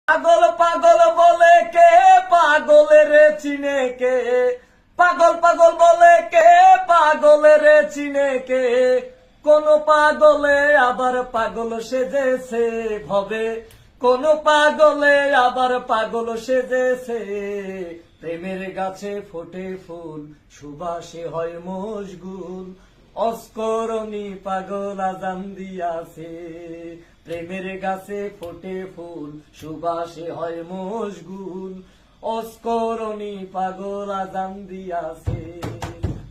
পাগল পাগল বলে কে পাগলের চিনে কে, পাগল পাগল বলে কে পাগলের চিনে কে, কোন পাগলে আবার পাগল সেজেছে ভবে, কোন পাগলে আবার পাগল সেজেছে। প্রেমের গাছে ফোটে ফুল সুবাসে হয় মশগুল, অস্করণী পাগল আজান দিয়াছে। প্রেমের গাছে ফোটে ফুল সুবাসে হয় মশগুল, অস্করণী পাগল আজান দিয়াছে।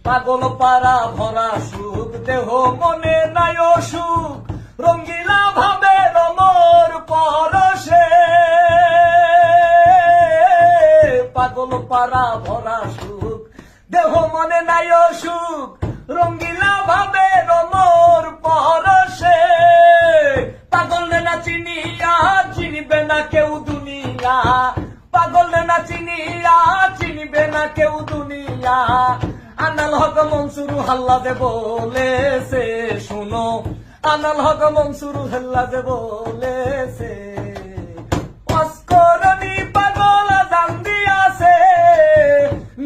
পাগল পারা ভরা সুখ দেহ মনে নাই অসুখ, রঙ্গিলা ভাবে রমর পরশে। পাগল পারা ভরা সুখ দেহ মনে নাই অসুখ, রঙ্গিলা ভাবে রমর পরশে। পাগল না চিনিয়া চিনিবে না কেউ দুনিয়া, পাগল না চিনিয়া চিনিবে না কেউ দুনিয়া। আনাল হক মনসুর হাল্লাদে বলেছে শুনো, আনাল হক মনসুর হাল্লাদে বলেছে। অস্করণী পাগল আজান দিয়াছে,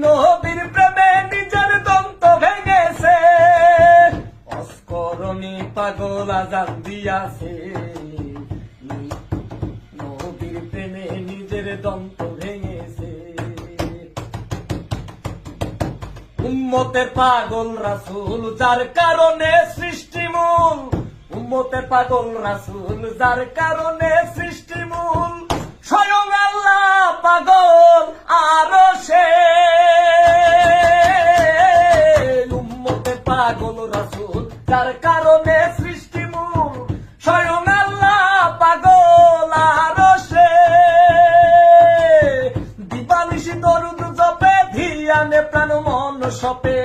নবীর প্রেমে নিজের দন্ত ভেঙেছে। অস্করণী পাগল আজান দিয়াছে, নবীর প্রেমে নিজের দন্ত ভেঙেছে। উম্মতের পাগল রাসূল যার কারণে সৃষ্টি মূল, উম্মতের পাগল রাসূল যার কারণে সৃষ্টি মূল। স্বয়ং আল্লাহ পাগল আরশে, উম্মতের পাগল রাসূল যার কারণে সৃষ্টি মূল। স্বয়ং আল্লাহ পাগল আরশে, দিবানিশি দরুদ জপে ধিয়ানে প্রাণ মন সপে,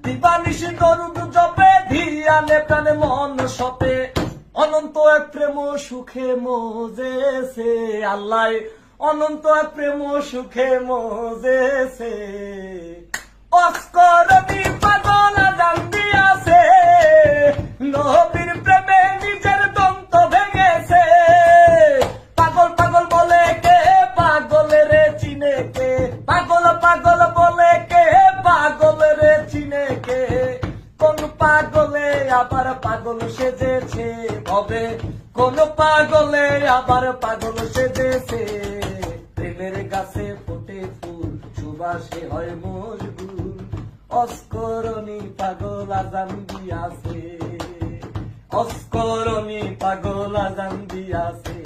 দিবানিশি দরুদ জপে ধিয়ানে প্রাণ মন সপে। অনন্ত এক প্রেম সুখে মজেছে আল্লাহ, অনন্ত এক প্রেম সুখে মজেছে। অস্করণী পাগল আজান দিয়াছে, নবীর প্রেমে নিজের দন্ত ভেঙেছে। পাগল পাগল বলে কে পাগলের চিনে কে, পাগল পাগল বলে কে পাগলের চিনে কে, কোন পাগলে আবার পাগল সেজেছে ভবে, কোন পাগলে আবার পাগল সেজেছে। প্রেমের গাছে ফোটে ফুল সুবাসে হয় মশগুল, অস্করণী পাগল আজান দিয়াছে, অস্করণী পাগল আজান দিয়াছে।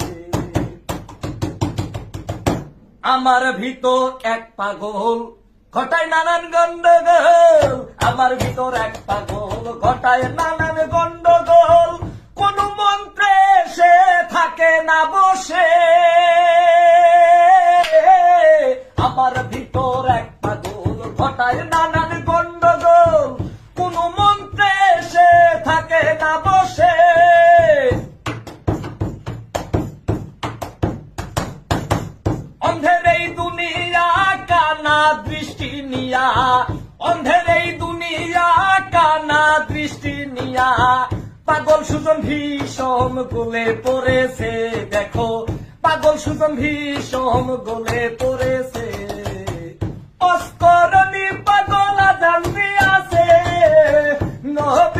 আমার ভিতর এক পাগল ঘটায় নানান গন্ডগোল, আমার ভিতর এক পাগল ঘটায় নানান গন্ডগোল। কোন মন্ত্রে সে থাকে না বসে, আমার ভিতর এক পাগল ঘটায় নানান গন্ডগোল। কোন মন্ত্রে সে থাকে না বসে, অন্ধের এই দুনিয়া কানা দৃষ্টি নিয়া, অন্ধের এই দুনিয়া কানা দৃষ্টি নিয়া। পাগল সুজন ভীষণ গোলে পড়েছে দেখো, পাগল সুজন ভীষণ গোলে পড়েছে। অস্করণী পাগল আজান দিয়াছে, নবী